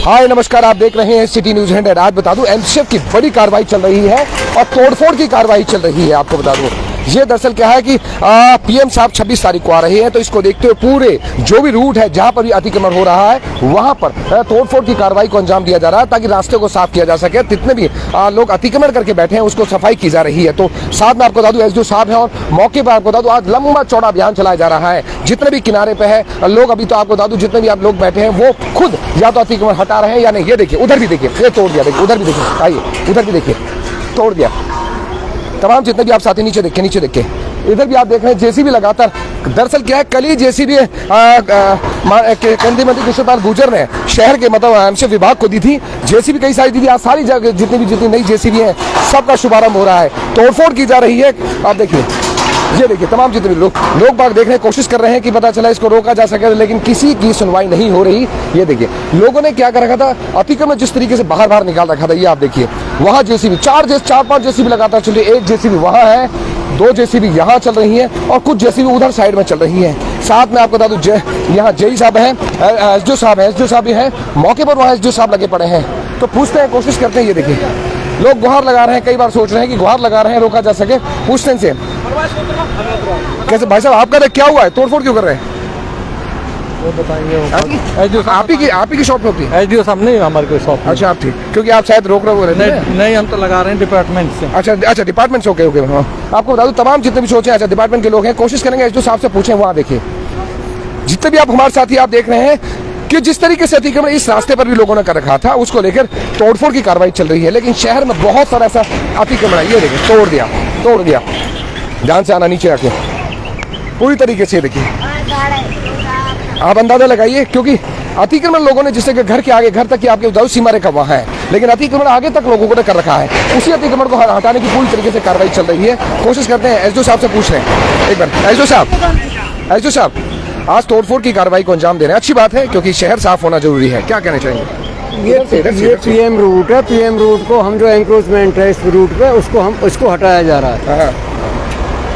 हाय नमस्कार, आप देख रहे हैं सिटी न्यूज 100। आज बता दूं एमसीएफ की बड़ी कार्रवाई चल रही है और तोड़फोड़ की कार्रवाई चल रही है। आपको बता दूं ये दरअसल क्या है कि पीएम साहब 26 तारीख को आ रहे हैं, तो इसको देखते हुए पूरे जो भी रूट है जहां पर भी अतिक्रमण हो रहा है वहां पर तोड़फोड़ की कार्रवाई को अंजाम दिया जा रहा है ताकि रास्ते को साफ किया जा सके। जितने भी लोग अतिक्रमण करके बैठे हैं उसको सफाई की जा रही है। तो साथ में आपको बता दूं एसडीओ साहब हैं और मौके पर आपको बता दूं आज लंबा चौड़ा अभियान चलाया जा रहा है। जितने भी किनारे पे है लोग, अभी तो आपको बता दूं जितने भी आप लोग बैठे हैं वो खुद या तो अतिक्रमण हटा रहे हैं या नहीं। ये देखिए, उधर भी देखिए, ये तोड़ दिया, देखिए उधर भी देखिए, आइए उधर भी देखिए, तोड़ दिया। तमाम जितने भी आप साथी नीचे देखिए, नीचे देखिए, इधर भी आप देख रहे हैं जेसीबी लगातार। दरअसल क्या है, कल ही जेसीबी केंद्रीय मंत्री कृष्ण पाल गुर्जर ने शहर के मतलब एमसीएफ विभाग को दी थी। जेसीबी कई सारी दी थी। आज सारी जगह जितनी नई जेसीबी है सबका शुभारंभ हो रहा है, तोड़फोड़ की जा रही है। आप देखिए, ये देखिए, तमाम जितने लोग बाग देखने की कोशिश कर रहे हैं कि पता चला इसको रोका जा सके, लेकिन किसी की सुनवाई नहीं हो रही। ये देखिए, लोगों ने क्या कर रखा था, अतिक्रमण जिस तरीके से बाहर निकाल रखा था। ये आप देखिए, वहां जेसीबी 4-5 जेसीबी लगातार चल रही है। एक जेसीबी वहां है, 2 जेसीबी यहाँ चल रही है और कुछ जेसीबी उधर साइड में चल रही है। साथ में आपको बता दूं यहाँ जेई साहब हैं, एसडीओ साहब भी हैं मौके पर। वहाँ एसडीओ साहब लगे पड़े हैं, तो पूछते हैं, कोशिश करते हैं। ये देखिए, लोग गुहार लगा रहे हैं, कई बार सोच रहे हैं कि गुहार लगा रहे हैं रोका जा सके। पूछते हैं कैसे भाई साहब, आपका क्या हुआ है, तोड़फोड़ क्यों कर रहे हैं? वो बताएंगे। आप ही की शॉप होती है? एसडीओ साहब नहीं, हमारे कोई शॉप। अच्छा, आप ठीक, क्योंकि आप शायद रोक रहे हो। नहीं, हम तो लगा रहे हैं डिपार्टमेंट से। अच्छा डिपार्टमेंट से। ओके। हाँ, आपको बता दूं तमाम जितने भी सोचे, अच्छा डिपार्टमेंट के लोग हैं, कोशिश करेंगे एसडीओ साहब से पूछें। वहाँ देखिए, जितने भी आप हमारे साथी आप देख रहे हैं कि जिस तरीके से अतिक्रमण इस रास्ते पर भी लोगों ने कर रखा था, उसको लेकर तोड़फोड़ की कार्रवाई चल रही है। लेकिन शहर में बहुत सारा ऐसा अतिक्रमण है। ये देखिए, तोड़ दिया, ध्यान से आना, नीचे आके पूरी तरीके से। देखिए, आप अंदाजा लगाइए, क्योंकि अतिक्रमण लोगों ने जिससे घर के आगे, घर तक की आपके उदाऊ सीमा रेखा वहाँ है, लेकिन अतिक्रमण आगे तक लोगों ने कर रखा है। उसी अतिक्रमण को हटाने की पूरी तरीके से कार्रवाई चल रही है। कोशिश करते हैं, एसडीओ साहब से पूछ रहे हैं एक बार। एसडीओ साहब, आज तोड़फोड़ की कार्रवाई को अंजाम दे रहे हैं, अच्छी बात है, क्योंकि शहर साफ होना जरूरी है। क्या कहना चाहेंगे? ये पीएम रूट है। पीएम रूट को हम जो एंक्रोचमेंट है इस रूट पे उसको हटाया जा रहा है।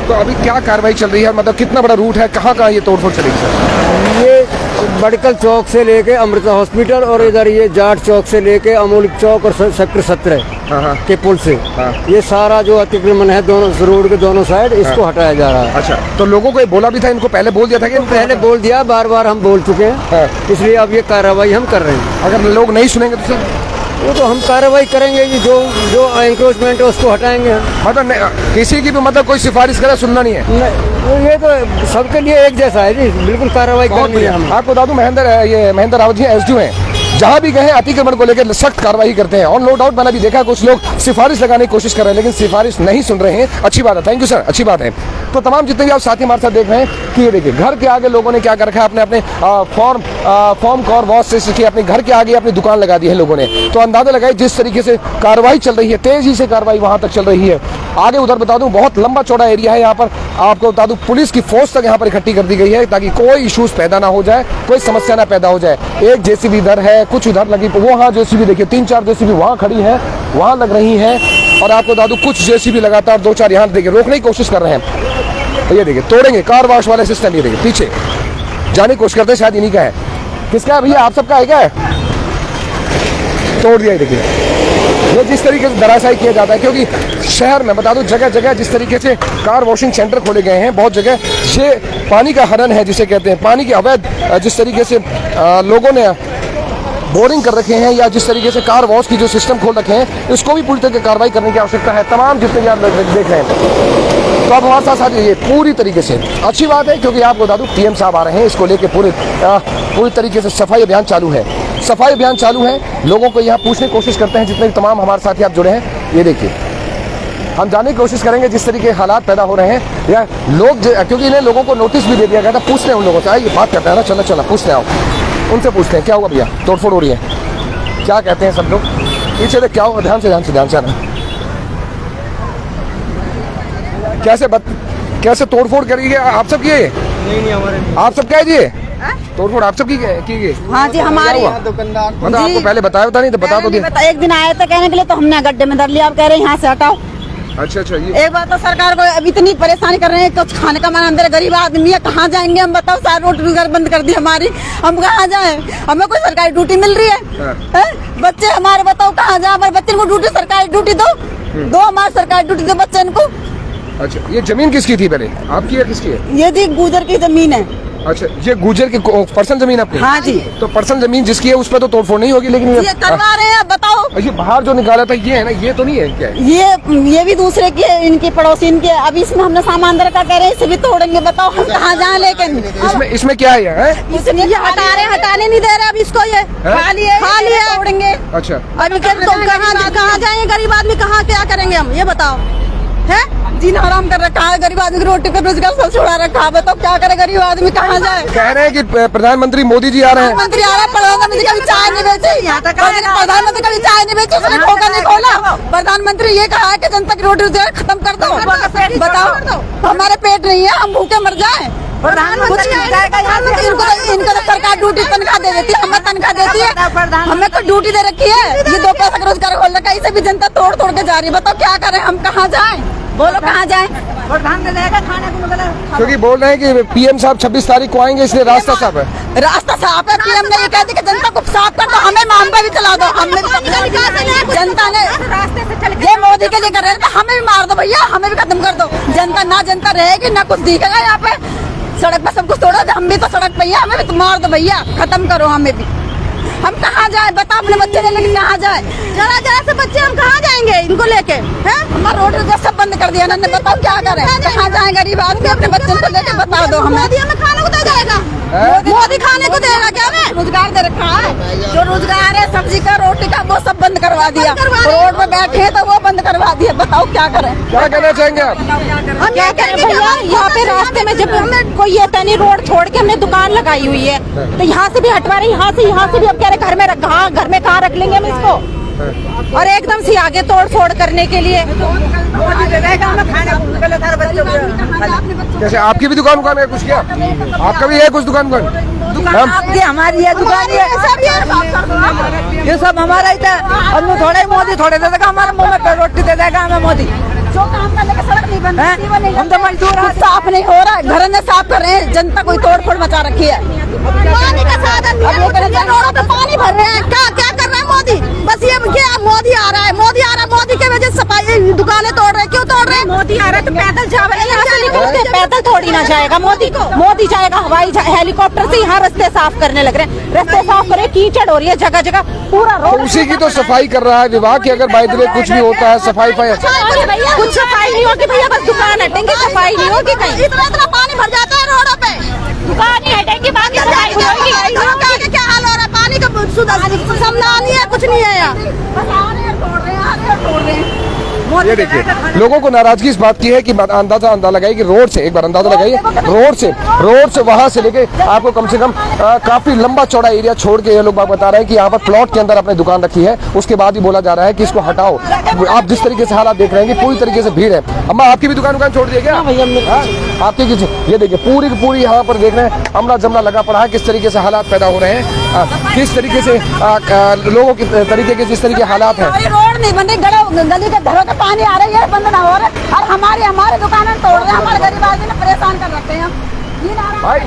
तो अभी क्या कार्रवाई चल रही है, मतलब कितना बड़ा रूट है, कहाँ ये तोड़फोड़ चलेगी सर? ये बड़कल चौक से लेके अमृता हॉस्पिटल और इधर ये जाट चौक से लेके अमूलिक चौक और सेक्टर 17 के पुल से ये सारा जो अतिक्रमण है दोनों रोड के दोनों साइड, इसको हटाया जा रहा है। अच्छा, तो लोगों को ये बोला भी था, इनको पहले बोल दिया था कि पहले बोल दिया, बार हम बोल चुके हैं, इसलिए अब ये कार्रवाई हम कर रहे हैं। अगर लोग नहीं सुनेंगे तो सर वो तो हम कार्रवाई करेंगे कि जो एंक्रोचमेंट है उसको हटाएंगे हम। मतलब किसी की भी मतलब कोई सिफारिश करे सुनना नहीं है। नहीं, ये तो सबके लिए एक जैसा है जी, बिल्कुल कार्रवाई करनी है हम। आपको बता दूं महेंद्र रावत जी एसडीओ हैं, जहां भी गए अतिक्रमण को लेकर सख्त कार्रवाई करते हैं। और नो डाउट मैंने भी देखा कुछ लोग सिफारिश लगाने की कोशिश कर रहे हैं, लेकिन सिफारिश नहीं सुन रहे हैं। अच्छी बात है, थैंक यू सर, अच्छी बात है। तो तमाम जितने भी आप साथी हमारे साथ देख रहे हैं कि ये देखिए, घर के आगे लोगों ने क्या कर रखा है, अपने फॉर्म कॉर वॉश से अपने घर के आगे अपनी दुकान लगा दी है लोगों ने। तो अंदाजा लगाए जिस तरीके से कार्रवाई चल रही है, तेजी से कार्रवाई वहां तक चल रही है। आगे उधर बता दूं बहुत लंबा चौड़ा एरिया है, यहाँ पर आपको बता दूं पुलिस की फोर्स तक यहाँ पर इकट्ठी कर दी गई है ताकि कोई इश्यूज पैदा ना हो जाए, कोई समस्या ना पैदा हो जाए। एक जेसीबी इधर है, कुछ उधर लगी, वो हाँ जेसीबी देखिए 3-4 जेसीबी वहाँ खड़ी है, वहाँ लग रही है। और आपको बता दूं कुछ जेसीबी लगातार 2-4 यहाँ देखिए रोकने की कोशिश कर रहे हैं। तो ये देखिए, तोड़ेंगे कार वॉश वाले सिस्टम। ये देखिए पीछे जाने की कोशिश करते हैं, शायद इन्हीं का है। किसका है भैया, आप सबका है क्या? तोड़ दिया। देखिए, ये जिस तरीके से धराशायी किया जाता है, क्योंकि शहर में बता दूं जगह जगह जिस तरीके से कार वॉशिंग सेंटर खोले गए हैं, बहुत जगह ये पानी का हनन है जिसे कहते हैं, पानी की अवैध जिस तरीके से लोगों ने बोरिंग कर रखे हैं या जिस तरीके से कार वॉश की जो सिस्टम खोल रखे हैं, इसको भी पूरी तरह कार्रवाई करने की आवश्यकता है। तमाम जितने भी आप देख रहे हैं, तो आप हमारे साथ ये पूरी तरीके से अच्छी बात है, क्योंकि आपको बता दूं पीएम साहब आ रहे हैं, इसको लेके पूरी तरीके से सफाई अभियान चालू है। सफाई अभियान चालू है, लोगों को यहाँ पूछने की कोशिश करते हैं, जितने भी तमाम हमारे साथी आप जुड़े हैं। ये देखिए, हम जानने की कोशिश करेंगे जिस तरीके के हालात पैदा हो रहे हैं, या लोग क्योंकि इन्हें लोगों को नोटिस भी दे दिया गया था। पूछते हैं उन लोगों से, आइए बात करते हैं ना, चला पूछते हैं, आओ उनसे पूछते हैं क्या हुआ भैया, तोड़फोड़ हो रही है, क्या कहते हैं सब लोग? पीछे देख, क्या हुआ, ध्यान से आना। कैसे तोड़फोड़ करी गई? आप सब किए? नहीं, हमारे आप सब क्या है? तोड़फोड़ आप सब की गई? हाँ जी, हमारी दुकानदार मतलब आपको पहले बताया नहीं तो बता दो। एक दिन आए थे कहने के लिए, तो हमने गड्ढे में धर लिया, अब कह रहे हैं यहाँ से हटाओ। अच्छा अच्छा, ये एक बात तो सरकार को अब इतनी परेशानी कर रहे हैं, कुछ खाने का मन अंदर, गरीब आदमी है, कहाँ जाएंगे हम बताओ। सारे रोटी बंद कर दी हमारी, हम कहाँ जाएं? हमें कोई सरकारी ड्यूटी मिल रही है? बच्चे हमारे बताओ कहाँ जाए? हमारे बच्चे को ड्यूटी, सरकारी ड्यूटी दो हमारे सरकारी ड्यूटी दो बच्चे को। अच्छा, ये जमीन किसकी थी पहले, आपकी या किसकी है? ये जी गुजर की जमीन है। अच्छा, ये गुजर की पर्सनल जमीन अपनी? हाँ जी। तो पर्सनल जमीन जिसकी है उस पर तो तोड़फोड़ नहीं होगी, लेकिन ये करवा रहे हैं, बताओ। ये बाहर जो निकाला था ये है ना, ये तो नहीं है क्या है? ये भी दूसरे की है, इनकी पड़ोसी इनके। अभी इसमें हमने सामान रखा, कह रहे हैं इसे भी तोड़ेंगे, बताओ हम कहाँ जाएं? लेकिन इसमें क्या है? इसमें हटा रहे, हटाने नहीं दे रहे अब इसको। ये खाली है, तोड़ेंगे। अच्छा, अभी कहाँ जाएंगे? गरीब आदमी कहाँ क्या करेंगे हम, ये बताओ। है जीना हराम कर रखा है, गरीब आदमी की रोटी पे रोजगार सब छुड़ा रखा है, बताओ क्या करे गरीब आदमी, कहाँ जाए? कह रहे हैं कि प्रधानमंत्री मोदी जी आ रहे हैं। प्रधानमंत्री आ रहे हैं, प्रधानमंत्री कभी चाय नहीं बेचे, प्रधानमंत्री कभी चाय नहीं बेचे, उसने खोखा नहीं खोला। प्रधानमंत्री ये कहा है कि जनता की रोटी रोजगार खत्म कर दो। बताओ, हमारे पेट नहीं है, हम भूखे मर जाए। इनको तो सरकार ड्यूटी तनख्वाह दे देती है, हमें तनख्वाह देती है, हमें तो ड्यूटी दे रखी है। ये 2 पैसा का रोजगार खोल रखा है, इसे भी जनता तोड़ के जा रही है। बताओ क्या करें, हम कहाँ जाएं? बोलो कहाँ जाएं? क्योंकि बोल रहे हैं कि पीएम साहब 26 तारीख को आएंगे, इसलिए रास्ता साफ है। रास्ता साफ है। पीएम ने ये कह दिया कि जनता को साफ कर दो, हमें माम पे भी चला दो। हमने जनता ने ये मोदी के लिए कर रहे हैं, तो हमें भी मार दो भैया, हमें भी खत्म कर दो। जनता ना जनता रहेगी, ना कुछ दिखेगा यहाँ पे। सड़क पर सब कुछ तोड़ो, हम भी तो सड़क पे, हमें भी तो मार दो भैया, खत्म करो हमें भी। हम कहाँ जाए बताओ? अपने बच्चे लेके कहाँ जाए? जरा से बच्चे हम कहाँ जाएंगे इनको लेके? हैं हमारा रोड रोजगार सब बंद कर दिया इन्होंने, बताओ क्या करें? कहाँ जाए गरीब आदमी अपने बच्चों को लेके? बता दो हमें। मोदी हमें खाने को दे जाएगा? मोदी खाने को देगा क्या? हमें रोजगार दे रखा है, जो रोजगार है सब्जी का, रोटी का, वो सब बंद करवा दिया। रोड पे बैठे हैं तो वो बंद करवा दिया। बताओ क्या करें? क्या कहना चाहेंगे आप? हम क्या करें भैया? यहाँ पे रास्ते में जब हमें कोई ये टनी रोड छोड़ के हमने दुकान लगाई हुई है, तो यहाँ से भी हटवा रहे, यहाँ से भी अब कह रहे घर में घर में कहाँ रख लेंगे हम इसको? और एकदम से आगे तोड़ फोड़ करने के लिए। कैसे आपकी भी दुकान है कुछ क्या? आपका भी है कुछ दुकान? आपकी हमारी है दुकान, ये सब हमारा ही था। हम थोड़ा ही मोदी थोड़े दे देगा, हमारे मुँह में रोटी दे देगा हमें मोदी। जो काम करने का सड़क नहीं बन रही, हम तो मजदूर हैं, साफ नहीं हो रहा है, घर में साफ कर रहे हैं, जनता कोई तोड़ फोड़ मचा रखी है। पानी का साधन रोडों पे पानी भर रहे हैं, क्या कर रहे हैं मोदी? बस ये मोदी आ रहा है, मोदी के वजह से सफाई दुकानें तोड़ रहे हैं। क्यों तोड़ रहे हैं? मोदी आ रहा है तो पैदल जावे, पैदल थोड़ी ना जाएगा मोदी जाएगा हवाई हेलीकॉप्टर से। यहाँ रास्ते साफ करने लग रहे हैं, रास्ते साफ करे, कीचड़ हो रही है जगह जगह, पूरा रोड। उसी की तो सफाई कर रहा है विभाग की। अगर बाय द वे कुछ भी होता है सफाई कुछ सफाई नहीं होगी भैया, बस दुकान हटेंगे, सफाई नहीं होगी कहीं। इतना पानी भर जाता है रोडों पे, दुकान ही हटेंगी, बाकी सफाई नहीं होगी। क्या हाल हो रहा है? पानी का सुधार नहीं है, कुछ नहीं है यहाँ, बस आ रहे हैं तोड़ रहे हैं। ये देखिए, लोगों को नाराजगी इस बात की है कि अंदाजा लगाइए कि रोड से, एक बार अंदाजा लगाइए, रोड से वहां से लेके आपको कम से कम काफी लंबा चौड़ा एरिया छोड़ के ये लोग बात बता रहे हैं कि यहाँ पर प्लॉट के अंदर अपनी दुकान रखी है। उसके बाद ही बोला जा रहा है कि इसको हटाओ। आप जिस तरीके से हालात देख रहे हैं कि पूरी तरीके से भीड़ है। अम्मा आपकी भी दुकान छोड़ दी क्या? आपकी किसी, ये देखिए पूरी की पूरी यहाँ पर देख रहे हैं अमला जमला लगा पड़ा है। किस तरीके से हालात पैदा हो रहे हैं, किस तरीके से लोगों के तरीके के जिस तरीके हालात है। रोड नहीं बन रही, गली के घरों का पानी आ रहा है, बंद ना हो रहा है, और हमारे दुकानें तोड़ रहे हैं। हमारे गरीब आदमी ने परेशान कर रखते हैं हम। भाई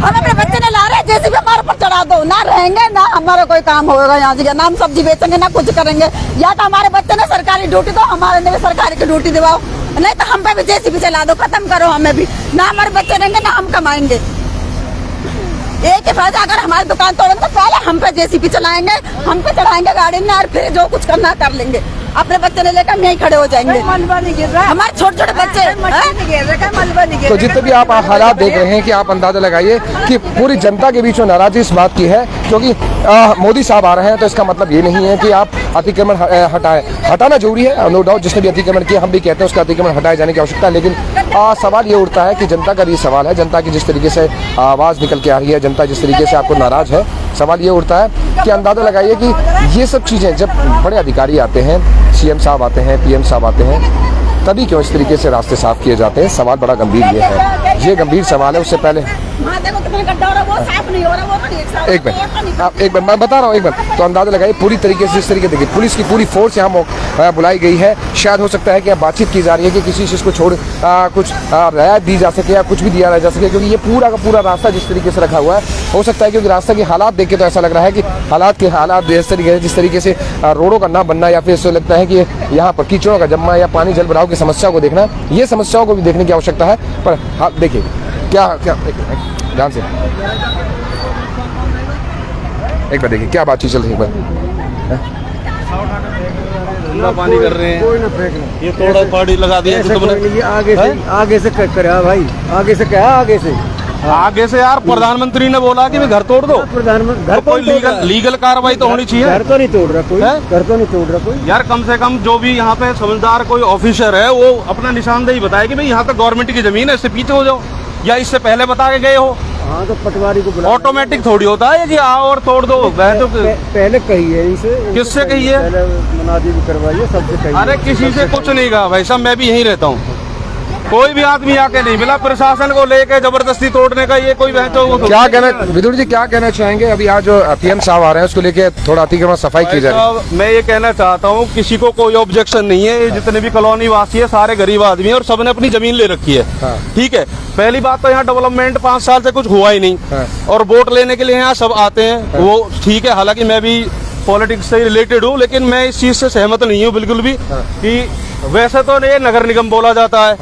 हम अपने बच्चे ने ला रहे हैं, जैसे भी हमारे ऊपर चढ़ा दो, ना रहेंगे ना हमारा कोई काम होगा यहाँ से, ना हम सब्जी बेचेंगे ना कुछ करेंगे। या तो हमारे बच्चे ने सरकारी ड्यूटी दो, हमारे ने भी सरकारी की ड्यूटी दिवाओ, नहीं तो हम पे भी जैसे भी चला दो, खत्म करो हमें भी। ना हमारे बच्चे रहेंगे ना हम कमाएंगे। एक ही फायदा, अगर हमारी दुकान तोड़ेंगे तो पहले हम पे जेसीबी चलाएंगे, हम पे चढ़ाएंगे गाड़ी में, और फिर जो कुछ करना कर लेंगे। अपने बच्चे ने लेकर यहीं खड़े हो जाएंगे। हमारे छोटे छोटे बच्चे। तो जितने भी आप हालात देख रहे हैं कि आप अंदाजा लगाइए कि पूरी जनता के बीच में नाराजगी इस बात की है, क्योंकि मोदी साहब आ रहे हैं तो इसका मतलब ये नहीं है कि आप अतिक्रमण हटाएं। हटाना जरूरी है, नो डाउट। जिसने भी अतिक्रमण किया हम भी कहते हैं उसका अतिक्रमण हटाए जाने की आवश्यकता है। लेकिन सवाल ये उठता है कि जनता का ये सवाल है, जनता की जिस तरीके से आवाज़ निकल के आ रही है, जनता जिस तरीके से आपको नाराज है, सवाल ये उठता है कि अंदाजा लगाइए कि ये सब चीज़ें जब बड़े अधिकारी आते हैं, सीएम साहब आते हैं, पीएम साहब आते हैं, तभी क्यों इस तरीके से रास्ते साफ किए जाते हैं? सवाल बड़ा गंभीर ये है। ये गंभीर सवाल है। उससे पहले वहाँ देखो कितना गड्ढा हो रहा है, वो साफ नहीं हो रहा, वो तो एक साफ एक मिनट, आप एक मिनट, मैं बता रहा हूँ एक मिनट, तो अंदाजा लगाइए पूरी तरीके से। इस तरीके देखिए पुलिस की पूरी फोर्स यहाँ बुलाई गई है। शायद हो सकता है कि बातचीत की जा रही है कि किसी चीज़ को छोड़ कुछ रियायत दी जा सके या कुछ भी दिया जा सके, क्योंकि ये पूरा का पूरा रास्ता जिस तरीके से रखा हुआ है, हो सकता है क्योंकि रास्ता के हालात देख के तो ऐसा लग रहा है कि हालात जिस तरीके से रोडों का ना बनना, या फिर ऐसा लगता है कि यहाँ पर कीचड़ों का जमना या पानी जल भराव की समस्याओं को देखना, ये समस्याओं को भी देखने की आवश्यकता है। पर हाँ देखिए क्या क्या ध्यान से एक बार देखिए क्या बातचीत चल रही है। एक बार गंदा पानी कर रहे हैं, कोई ना फेंकना, ये तोड़ा पाड़ी लगा दिया ऐसे तुमने। कोई नहीं, आगे से करे भाई, आगे से क्या, आगे से यार प्रधानमंत्री ने बोला कि मैं घर तोड़ दो, प्रधानमंत्री घर तो कोई लीगल कार्रवाई तो होनी चाहिए। घर तो नहीं तोड़ रहा कोई, है? घर तो नहीं तोड़ रहा कोई। यार कम से कम जो भी यहाँ पे समझदार कोई ऑफिसर है वो अपना निशानदेही बताए कि भाई यहाँ तक गवर्नमेंट की जमीन है, इससे पीछे हो जाओ, या इससे पहले बता के गए हो। हाँ तो पटवारी को बुला, ऑटोमेटिक थोड़ी होता है कि आओ और तोड़ दो। वह तो पहले कहिए इनसे, किससे कहिए? पहले मुनादी भी करवाइए, सबसे कहिए। अरे किसी से कुछ नहीं कहा भाई साहब, मैं भी यहीं रहता हूँ, कोई भी आदमी आके नहीं मिला। प्रशासन को लेके जबरदस्ती तोड़ने का ये कोई क्या कहना, विदुर जी क्या कहना चाहेंगे? अभी आज जो पीएम साहब आ रहे हैं उसको लेके थोड़ा अतिक्रमण सफाई की जाए। मैं ये कहना चाहता हूँ किसी को कोई ऑब्जेक्शन नहीं है, जितने भी कॉलोनी वासी है सारे गरीब आदमी है और सबने अपनी जमीन ले रखी है। हाँ। ठीक है, पहली बात तो यहाँ डेवलपमेंट 5 साल से कुछ हुआ ही नहीं। हाँ। और वोट लेने के लिए यहाँ सब आते हैं, वो ठीक है, हालांकि मैं भी पॉलिटिक्स से रिलेटेड हूँ, लेकिन मैं इस चीज से सहमत नहीं हूँ बिल्कुल भी कि वैसे तो ये नगर निगम बोला जाता है,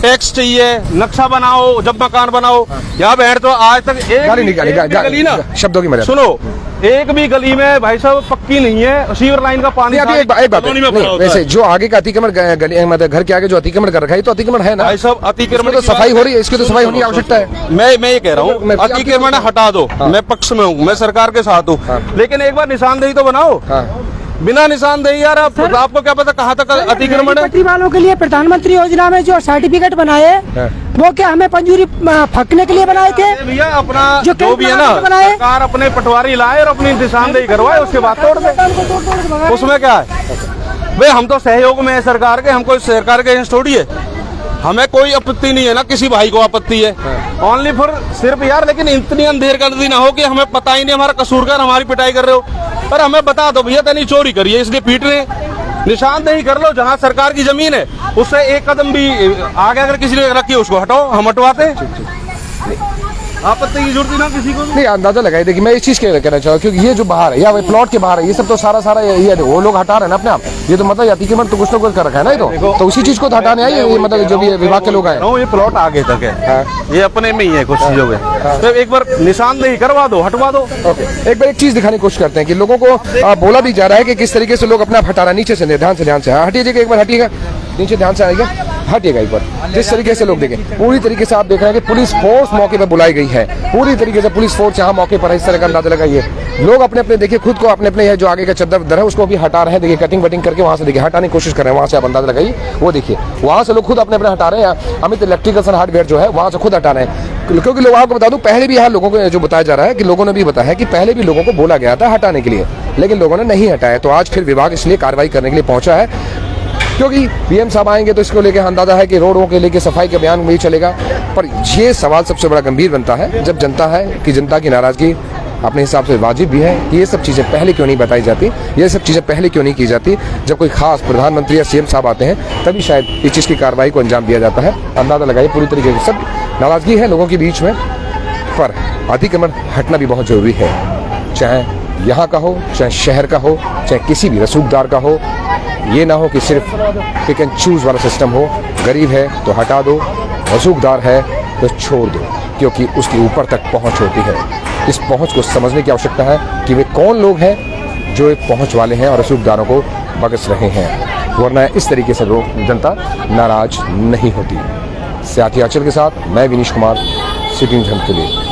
टैक्स चाहिए, नक्शा बनाओ, जब मकान बनाओ। यहाँ बैठ तो आज तक एक भी गली ना, शब्दों की मर्यादा, सुनो, एक भी गली में भाई साहब पक्की नहीं है, सीवर लाइन का पानी एक बात है, वैसे जो आगे का अतिक्रमण गली मतलब घर के आगे जो अतिक्रमण कर रखा है तो अतिक्रमण है ना भाई साहब, अतिक्रमण तो सफाई हो रही है, इसकी तो सफाई होने की आवश्यकता है। मैं ये कह रहा हूँ अतिक्रमण हटा दो, मैं पक्ष में हूँ, मैं सरकार के साथ हूँ, लेकिन एक बार निशानदेही तो बनाओ। बिना निशानदेही यार आपको क्या पता कहाँ तक अतिक्रमण है। पट्टी वालों के लिए प्रधानमंत्री योजना में जो सर्टिफिकेट बनाए वो क्या हमें पंजूरी फकने के लिए बनाए थे? भैया अपना जो जो भी है ना, सरकार अपने पटवारी लाए और अपनी निशानदेही करवाए, उसके बाद तोड़ दे, उसमें क्या है भाई। हम तो सहयोग में है सरकार के, हम कोई सरकार के अगेंस्ट थोड़ी है, हमें कोई आपत्ति नहीं है ना, किसी भाई को आपत्ति है, ओनली फॉर सिर्फ यार, लेकिन इतनी अंधेर गर्दी ना हो कि हमें पता ही नहीं, हमारा कसूरकार हमारी पिटाई कर रहे हो, पर हमें बता दो भैया तेरी चोरी करिए इसलिए पीट रहे हैं। निशानदेही कर लो, जहाँ सरकार की जमीन है उससे एक कदम भी आगे अगर किसी ने रखी है उसको हटाओ, हम हटवाते हैं, आपत्ति की जरूरत ना किसी को नहीं। अंदाजा लगाई देखिए, मैं इस चीज के कहना चाहूँ क्योंकि ये जो बाहर है या वही प्लॉट के बाहर है, ये सब तो सारा ये वो लोग हटा रहे हैं ना अपने आप, ये तो मतलब अतिक्रमण तो कुछ ना कुछ कर रखा है ना, तो उसी चीज को तो हटाने आए ये मतलब जो भी विभाग के लोग आए। ये प्लॉट आगे तक है, ये अपने में ही है कुछ चीजों में, तो एक बार निशानदेही करवा दो, हटवा दो। एक बार एक चीज दिखाने की कोशिश करते हैं कि लोगों को बोला भी जा रहा है कि किस तरीके से लोग अपना हटा रहे हैं। नीचे से ध्यान से हटिएगा, एक बार हटिएगा, नीचे ध्यान से आएगा, हटिएगा एक बार। जिस तरीके से लोग देखें, पूरी तरीके से आप देख रहे हैं कि पुलिस फोर्स मौके पर बुलाई गई है, पूरी तरीके से पुलिस फोर्स यहाँ मौके पर है। इस तरह का अंदाजा लगाइए, लोग अपने अपने देखिए खुद को अपने जो आगे का चद्दर है उसको भी हटा रहे हैं। देखिए कटिंग वटिंग करके वहां से देखिए हटाने की कोशिश कर रहे हैं, वहां से आप अंदाजा लगाइए, वो देखिए वहां से लोग खुद अपने हटा रहे हैं। अमित इलेक्ट्रिकल हार्डवेयर जो है वहां से खुद हटा रहे हैं, क्योंकि लोग आपको बता दूं पहले भी यहाँ लोगों को जो बताया जा रहा है कि लोगों ने भी बताया कि पहले भी लोगों को बोला गया था हटाने के लिए, लेकिन लोगों ने नहीं हटाया। तो आज फिर विभाग इसलिए कार्रवाई करने के लिए पहुंचा है, क्योंकि पीएम साहब आएंगे तो इसको लेकर अंदाजा है कि रोडों के लेके सफाई का अभियान भी चलेगा। पर ये सवाल सबसे बड़ा गंभीर बनता है जब जनता है कि जनता की नाराजगी अपने हिसाब से वाजिब भी है कि ये सब चीज़ें पहले क्यों नहीं बताई जाती, ये सब चीज़ें पहले क्यों नहीं की जाती। जब कोई खास प्रधानमंत्री या सीएम साहब आते हैं तभी शायद इस चीज़ की कार्रवाई को अंजाम दिया जाता है। अंदाजा लगाइए, पूरी तरीके से सब नाराजगी है लोगों के बीच में, पर अतिक्रमण हटना भी बहुत ज़रूरी है, चाहे यहाँ का हो, चाहे शहर का हो, चाहे किसी भी रसूखदार का हो। ये ना हो कि सिर्फ पिक एंड चूज वाला सिस्टम हो, गरीब है तो हटा दो, रसूखदार है तो छोड़ दो, क्योंकि उसके ऊपर तक पहुंच होती है। इस पहुंच को समझने की आवश्यकता है कि वे कौन लोग हैं जो एक पहुंच वाले हैं और रसूखदारों को बगस रहे हैं, वरना इस तरीके से लोग जनता नाराज नहीं होती। सियाती आंचल के साथ मैं विनीश कुमार, सिटी न्यूज़ के लिए।